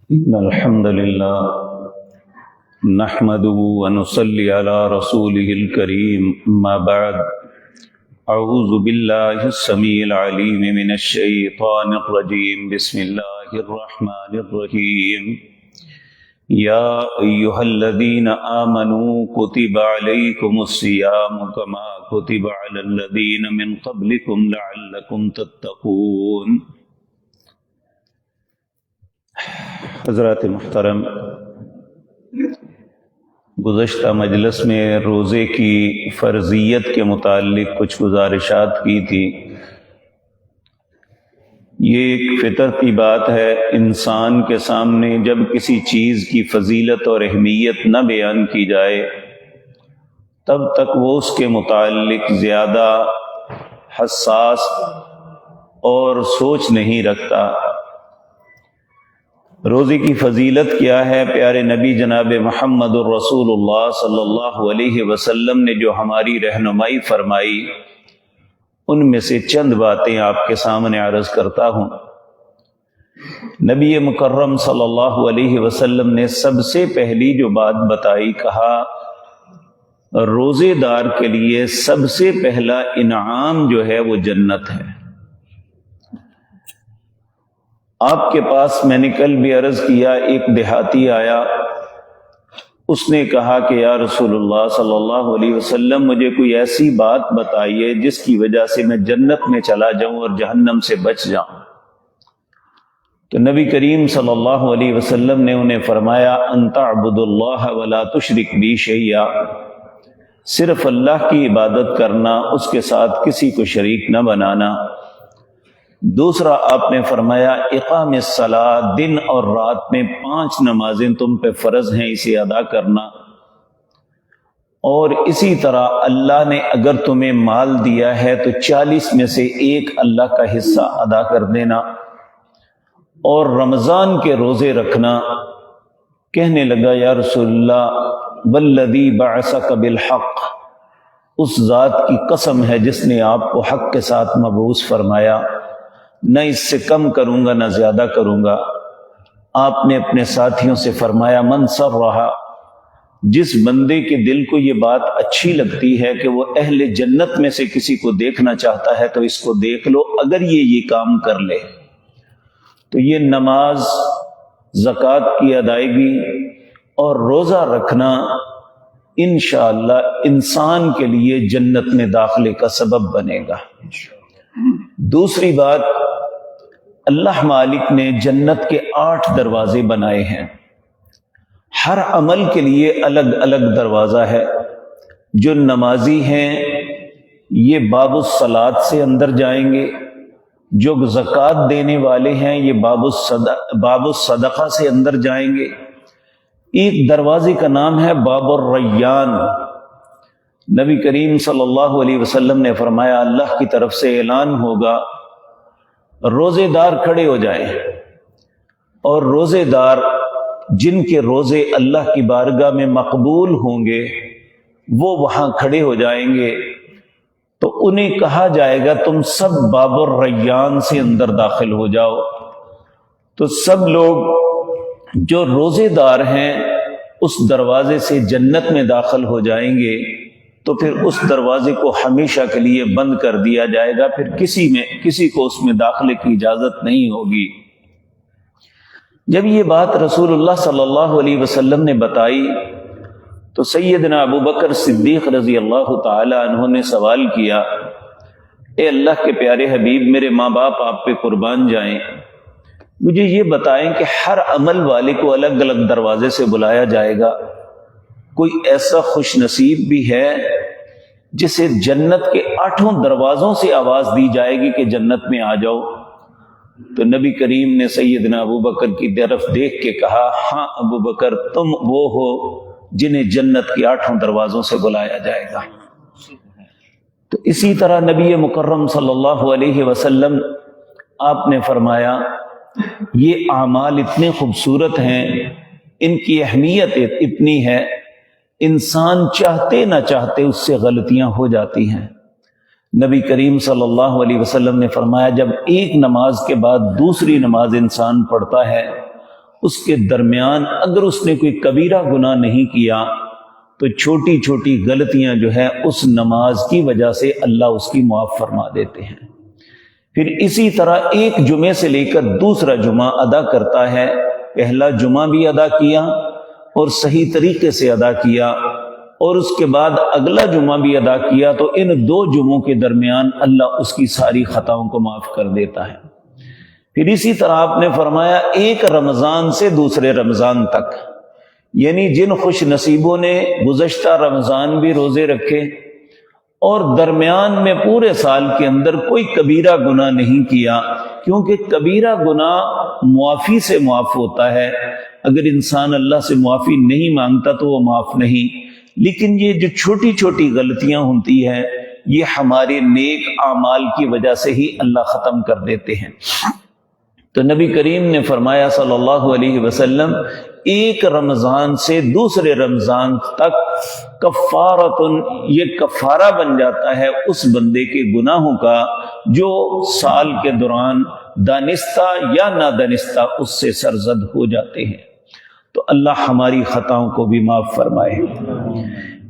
إن الحمد لله نحمده ونصلي على رسوله الكريم أما بعد أعوذ بالله السميع العليم من الشيطان الرجيم بسم الله الرحمن الرحيم يا أيها الذين آمنوا كتب عليكم الصيام كما كتب على الذين من قبلكم لعلكم تتقون۔ حضرات محترم، گزشتہ مجلس میں روزے کی فرضیت کے متعلق کچھ گزارشات کی تھی۔ یہ ایک فطرتی بات ہے، انسان کے سامنے جب کسی چیز کی فضیلت اور اہمیت نہ بیان کی جائے تب تک وہ اس کے متعلق زیادہ حساس اور سوچ نہیں رکھتا۔ روزے کی فضیلت کیا ہے؟ پیارے نبی جناب محمد الرسول اللہ صلی اللہ علیہ وسلم نے جو ہماری رہنمائی فرمائی، ان میں سے چند باتیں آپ کے سامنے عرض کرتا ہوں۔ نبی مکرم صلی اللہ علیہ وسلم نے سب سے پہلی جو بات بتائی، کہا روزے دار کے لیے سب سے پہلا انعام جو ہے وہ جنت ہے۔ آپ کے پاس میں نے کل بھی عرض کیا، ایک دیہاتی آیا، اس نے کہا کہ یا رسول اللہ صلی اللہ علیہ وسلم مجھے کوئی ایسی بات بتائیے جس کی وجہ سے میں جنت میں چلا جاؤں اور جہنم سے بچ جاؤں۔ تو نبی کریم صلی اللہ علیہ وسلم نے انہیں فرمایا ان تعبد اللہ ولا تشرک بی شیئا، صرف اللہ کی عبادت کرنا، اس کے ساتھ کسی کو شریک نہ بنانا۔ دوسرا آپ نے فرمایا اقام الصلاۃ، دن اور رات میں 5 نمازیں تم پہ فرض ہیں، اسے ادا کرنا۔ اور اسی طرح اللہ نے اگر تمہیں مال دیا ہے تو 40 میں سے 1 اللہ کا حصہ ادا کر دینا۔ اور رمضان کے روزے رکھنا۔ کہنے لگا یا رسول اللہ والذی بعثک بالحق، اس ذات کی قسم ہے جس نے آپ کو حق کے ساتھ مبعوث فرمایا، نہ اس سے کم کروں گا نہ زیادہ کروں گا۔ آپ نے اپنے ساتھیوں سے فرمایا من سرہ، جس بندے کے دل کو یہ بات اچھی لگتی ہے کہ وہ اہل جنت میں سے کسی کو دیکھنا چاہتا ہے تو اس کو دیکھ لو، اگر یہ کام کر لے تو یہ نماز، زکوٰۃ کی ادائیگی اور روزہ رکھنا انشاءاللہ انسان کے لیے جنت میں داخلے کا سبب بنے گا۔ دوسری بات، اللہ مالک نے جنت کے 8 دروازے بنائے ہیں، ہر عمل کے لیے الگ الگ دروازہ ہے۔ جو نمازی ہیں یہ باب الصلاۃ سے اندر جائیں گے، جو زکوٰۃ دینے والے ہیں یہ باب الصدقہ سے اندر جائیں گے۔ ایک دروازے کا نام ہے باب الریان۔ نبی کریم صلی اللہ علیہ وسلم نے فرمایا اللہ کی طرف سے اعلان ہوگا روزے دار کھڑے ہو جائیں، اور روزے دار جن کے روزے اللہ کی بارگاہ میں مقبول ہوں گے وہ وہاں کھڑے ہو جائیں گے، تو انہیں کہا جائے گا تم سب باب الریان سے اندر داخل ہو جاؤ۔ تو سب لوگ جو روزے دار ہیں اس دروازے سے جنت میں داخل ہو جائیں گے، تو پھر اس دروازے کو ہمیشہ کے لیے بند کر دیا جائے گا، پھر کسی کو اس میں داخلے کی اجازت نہیں ہوگی۔ جب یہ بات رسول اللہ صلی اللہ علیہ وسلم نے بتائی تو سیدنا ابو بکر صدیق رضی اللہ تعالی عنہ نے سوال کیا، اے اللہ کے پیارے حبیب، میرے ماں باپ آپ پہ قربان جائیں، مجھے یہ بتائیں کہ ہر عمل والے کو الگ الگ دروازے سے بلایا جائے گا، کوئی ایسا خوش نصیب بھی ہے جسے جنت کے 8 دروازوں سے آواز دی جائے گی کہ جنت میں آ جاؤ؟ تو نبی کریم نے سیدنا ابو بکر کی طرف دیکھ کے کہا ہاں ابو بکر، تم وہ ہو جنہیں جنت کے 8 دروازوں سے بلایا جائے گا۔ تو اسی طرح نبی مکرم صلی اللہ علیہ وسلم آپ نے فرمایا یہ اعمال اتنے خوبصورت ہیں، ان کی اہمیت اتنی ہے، انسان چاہتے نہ چاہتے اس سے غلطیاں ہو جاتی ہیں۔ نبی کریم صلی اللہ علیہ وسلم نے فرمایا جب ایک نماز کے بعد دوسری نماز انسان پڑھتا ہے اس کے درمیان اگر اس نے کوئی کبیرہ گناہ نہیں کیا تو چھوٹی چھوٹی غلطیاں جو ہے اس نماز کی وجہ سے اللہ اس کی معاف فرما دیتے ہیں۔ پھر اسی طرح ایک جمعے سے لے کر دوسرا جمعہ ادا کرتا ہے، پہلا جمعہ بھی ادا کیا اور صحیح طریقے سے ادا کیا، اور اس کے بعد اگلا جمعہ بھی ادا کیا، تو ان دو جمعوں کے درمیان اللہ اس کی ساری خطاؤں کو معاف کر دیتا ہے۔ پھر اسی طرح آپ نے فرمایا ایک رمضان سے دوسرے رمضان تک، یعنی جن خوش نصیبوں نے گزشتہ رمضان بھی روزے رکھے اور درمیان میں پورے سال کے اندر کوئی کبیرہ گناہ نہیں کیا، کیونکہ کبیرہ گناہ معافی سے معاف ہوتا ہے، اگر انسان اللہ سے معافی نہیں مانگتا تو وہ معاف نہیں، لیکن یہ جو چھوٹی چھوٹی غلطیاں ہوتی ہیں یہ ہمارے نیک اعمال کی وجہ سے ہی اللہ ختم کر دیتے ہیں۔ تو نبی کریم نے فرمایا صلی اللہ علیہ وسلم، ایک رمضان سے دوسرے رمضان تک کفارۃ، یہ کفارہ بن جاتا ہے اس بندے کے گناہوں کا جو سال کے دوران دانستہ یا نادانستہ اس سے سرزد ہو جاتے ہیں۔ تو اللہ ہماری خطاؤں کو بھی معاف فرمائے۔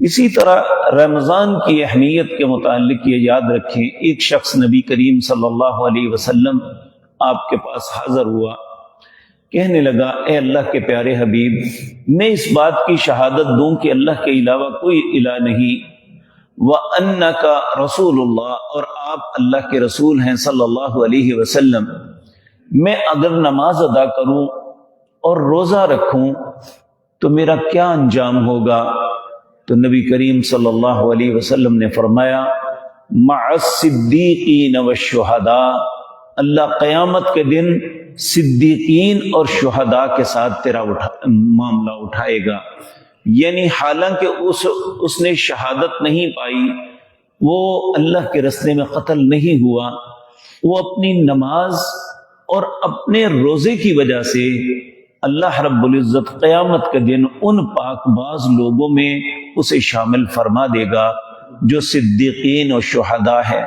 اسی طرح رمضان کی اہمیت کے متعلق یہ یاد رکھیں، ایک شخص نبی کریم صلی اللہ علیہ وسلم آپ کے پاس حاضر ہوا، کہنے لگا اے اللہ کے پیارے حبیب، میں اس بات کی شہادت دوں کہ اللہ کے علاوہ کوئی الہ نہیں، وَأَنَّكَ رسول اللہ، اور آپ اللہ کے رسول ہیں صلی اللہ علیہ وسلم، میں اگر نماز ادا کروں اور روزہ رکھوں تو میرا کیا انجام ہوگا؟ تو نبی کریم صلی اللہ علیہ وسلم نے فرمایا مع الصدیقین والشہداء، اللہ قیامت کے دن صدیقین اور شہداء کے ساتھ تیرا معاملہ اٹھائے گا، یعنی حالانکہ اس نے شہادت نہیں پائی، وہ اللہ کے راستے میں قتل نہیں ہوا، وہ اپنی نماز اور اپنے روزے کی وجہ سے اللہ رب العزت قیامت کے دن ان پاک باز لوگوں میں اسے شامل فرما دے گا جو صدیقین اور شہداء ہے۔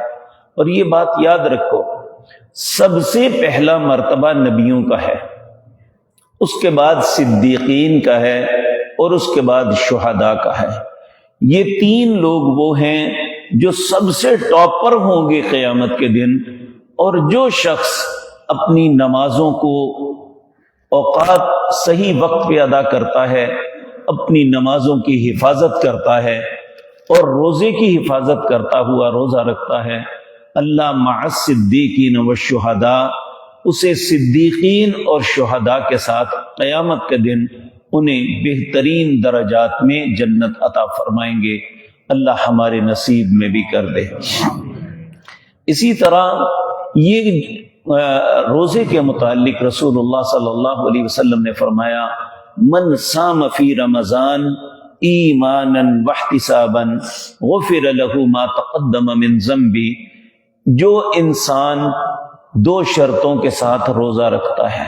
اور یہ بات یاد رکھو، سب سے پہلا مرتبہ نبیوں کا ہے، اس کے بعد صدیقین کا ہے، اور اس کے بعد شہداء کا ہے۔ یہ تین لوگ وہ ہیں جو سب سے ٹاپر ہوں گے قیامت کے دن، اور جو شخص اپنی نمازوں کو اوقات صحیح وقت پہ ادا کرتا ہے، اپنی نمازوں کی حفاظت کرتا ہے اور روزے کی حفاظت کرتا ہوا روزہ رکھتا ہے، اللہ مع الصدیقین والشہداء اسے صدیقین اور شہداء کے ساتھ قیامت کے دن انہیں بہترین درجات میں جنت عطا فرمائیں گے۔ اللہ ہمارے نصیب میں بھی کر دے۔ اسی طرح یہ روزے کے متعلق رسول اللہ صلی اللہ علیہ وسلم نے فرمایا من صام فی رمضان ایمانا واحتسابا غفر له ما تقدم من ذنبی، جو انسان دو شرطوں کے ساتھ روزہ رکھتا ہے،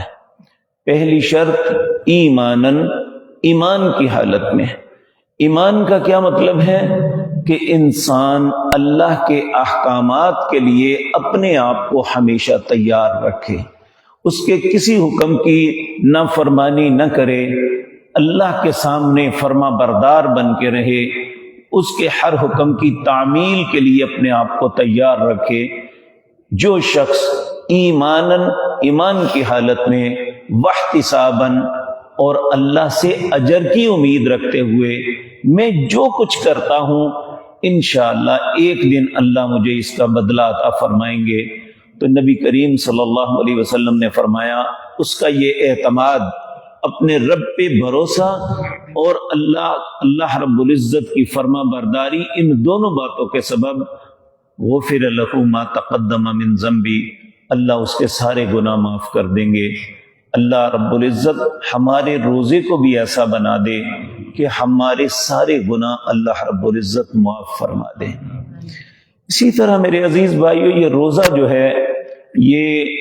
پہلی شرط ایمانن، ایمان کی حالت میں۔ ایمان کا کیا مطلب ہے؟ کہ انسان اللہ کے احکامات کے لیے اپنے آپ کو ہمیشہ تیار رکھے، اس کے کسی حکم کی نافرمانی نہ کرے، اللہ کے سامنے فرما بردار بن کے رہے، اس کے ہر حکم کی تعمیل کے لیے اپنے آپ کو تیار رکھے۔ جو شخص ایمان کی حالت میں واحتساباً اور اللہ سے اجر کی امید رکھتے ہوئے میں جو کچھ کرتا ہوں انشاءاللہ ایک دن اللہ مجھے اس کا بدلہ عطا فرمائیں گے، تو نبی کریم صلی اللہ علیہ وسلم نے فرمایا اس کا یہ اعتماد، اپنے رب پہ بھروسہ اور اللہ رب العزت کی فرما برداری، ان دونوں باتوں کے سبب غفر له ما تقدم من ذنبی، اللہ اس کے سارے گناہ معاف کر دیں گے۔ اللہ رب العزت ہمارے روزے کو بھی ایسا بنا دے کہ ہمارے سارے گناہ اللہ رب العزت معاف فرما دے۔ اسی طرح میرے عزیز بھائیو، یہ روزہ جو ہے یہ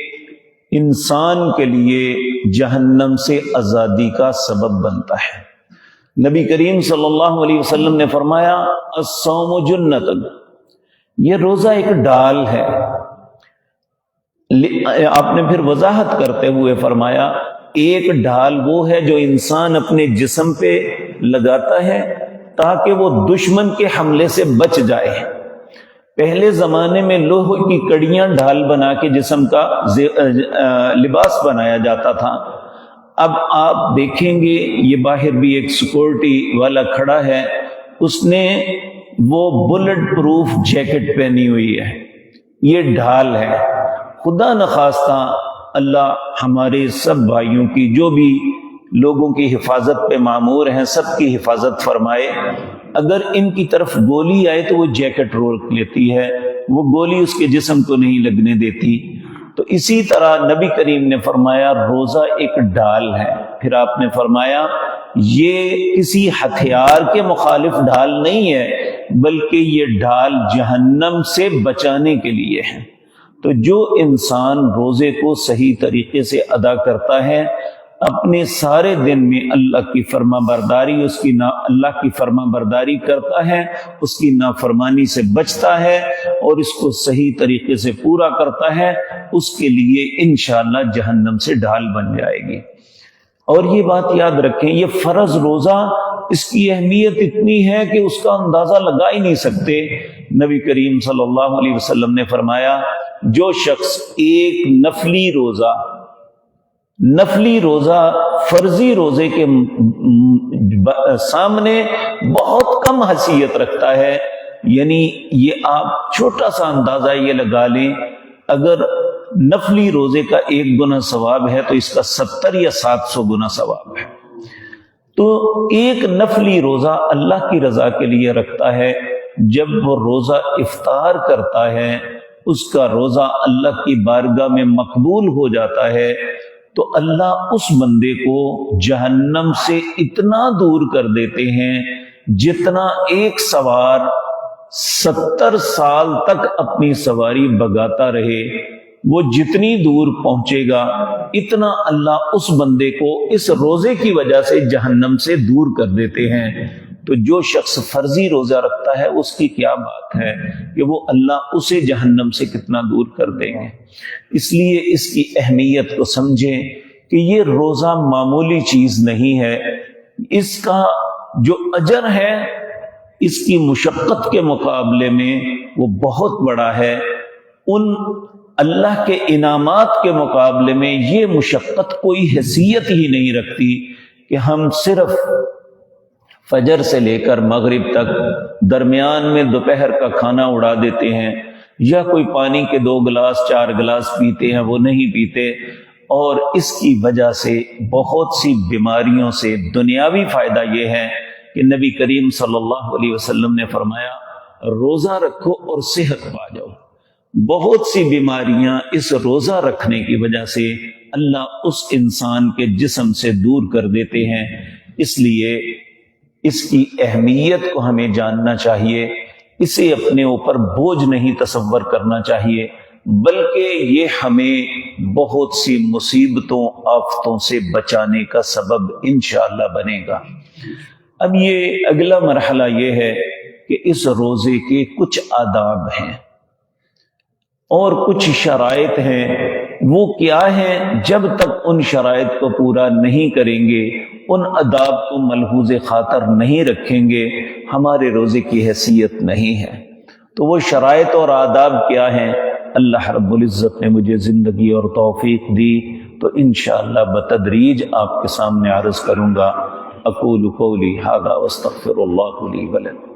انسان کے لیے جہنم سے آزادی کا سبب بنتا ہے۔ نبی کریم صلی اللہ علیہ وسلم نے فرمایا الصوم جنۃ، یہ روزہ ایک ڈال ہے۔ آپ نے پھر وضاحت کرتے ہوئے فرمایا ایک ڈھال وہ ہے جو انسان اپنے جسم پہ لگاتا ہے تاکہ وہ دشمن کے حملے سے بچ جائے۔ پہلے زمانے میں لوہے کی کڑیاں ڈھال بنا کے جسم کا لباس بنایا جاتا تھا۔ اب آپ دیکھیں گے یہ باہر بھی ایک سیکورٹی والا کھڑا ہے، اس نے وہ بلٹ پروف جیکٹ پہنی ہوئی ہے، یہ ڈھال ہے۔ خدا نخواستہ اللہ ہمارے سب بھائیوں کی، جو بھی لوگوں کی حفاظت پہ مامور ہیں، سب کی حفاظت فرمائے۔ اگر ان کی طرف گولی آئے تو وہ جیکٹ روک لیتی ہے، وہ گولی اس کے جسم کو نہیں لگنے دیتی۔ تو اسی طرح نبی کریم نے فرمایا روزہ ایک ڈھال ہے۔ پھر آپ نے فرمایا یہ کسی ہتھیار کے مخالف ڈھال نہیں ہے، بلکہ یہ ڈھال جہنم سے بچانے کے لیے ہے۔ تو جو انسان روزے کو صحیح طریقے سے ادا کرتا ہے، اپنے سارے دن میں اللہ کی فرما برداری، اللہ کی فرما برداری کرتا ہے، اس کی نافرمانی سے بچتا ہے اور اس کو صحیح طریقے سے پورا کرتا ہے، اس کے لیے انشاءاللہ جہنم سے ڈھال بن جائے گی۔ اور یہ بات یاد رکھیں، یہ فرض روزہ، اس کی اہمیت اتنی ہے کہ اس کا اندازہ لگا ہی نہیں سکتے۔ نبی کریم صلی اللہ علیہ وسلم نے فرمایا جو شخص ایک نفلی روزہ فرضی روزے کے سامنے بہت کم حیثیت رکھتا ہے، یعنی یہ آپ چھوٹا سا اندازہ یہ لگا لیں، اگر نفلی روزے کا 1 گنا ثواب ہے تو اس کا 70 یا 700 گنا ثواب ہے۔ تو ایک نفلی روزہ اللہ کی رضا کے لیے رکھتا ہے، جب وہ روزہ افطار کرتا ہے، اس کا روزہ اللہ کی بارگاہ میں مقبول ہو جاتا ہے، تو اللہ اس بندے کو جہنم سے اتنا دور کر دیتے ہیں جتنا ایک سوار 70 سال تک اپنی سواری بگاتا رہے، وہ جتنی دور پہنچے گا اتنا اللہ اس بندے کو اس روزے کی وجہ سے جہنم سے دور کر دیتے ہیں۔ تو جو شخص فرضی روزہ رکھتا ہے اس کی کیا بات ہے کہ وہ اللہ اسے جہنم سے کتنا دور کر دیں گے۔ اس لیے اس کی اہمیت کو سمجھیں کہ یہ روزہ معمولی چیز نہیں ہے، اس کا جو اجر ہے اس کی مشقت کے مقابلے میں وہ بہت بڑا ہے۔ ان اللہ کے انعامات کے مقابلے میں یہ مشقت کوئی حیثیت ہی نہیں رکھتی کہ ہم صرف فجر سے لے کر مغرب تک درمیان میں دوپہر کا کھانا اڑا دیتے ہیں، یا کوئی پانی کے 2 گلاس 4 گلاس پیتے ہیں، وہ نہیں پیتے، اور اس کی وجہ سے بہت سی بیماریوں سے دنیاوی فائدہ یہ ہے کہ نبی کریم صلی اللہ علیہ وسلم نے فرمایا روزہ رکھو اور صحت پا جاؤ۔ بہت سی بیماریاں اس روزہ رکھنے کی وجہ سے اللہ اس انسان کے جسم سے دور کر دیتے ہیں۔ اس لیے اس کی اہمیت کو ہمیں جاننا چاہیے، اسے اپنے اوپر بوجھ نہیں تصور کرنا چاہیے، بلکہ یہ ہمیں بہت سی مصیبتوں آفتوں سے بچانے کا سبب انشاءاللہ بنے گا۔ اب یہ اگلا مرحلہ یہ ہے کہ اس روزے کے کچھ آداب ہیں اور کچھ شرائط ہیں۔ وہ کیا ہیں؟ جب تک ان شرائط کو پورا نہیں کریں گے، ان آداب کو ملحوظ خاطر نہیں رکھیں گے، ہمارے روزے کی حیثیت نہیں ہے۔ تو وہ شرائط اور آداب کیا ہیں؟ اللہ رب العزت نے مجھے زندگی اور توفیق دی تو انشاءاللہ بتدریج آپ کے سامنے عرض کروں گا۔ اقول قولی ھذا واستغفر اللہ لی ولکم۔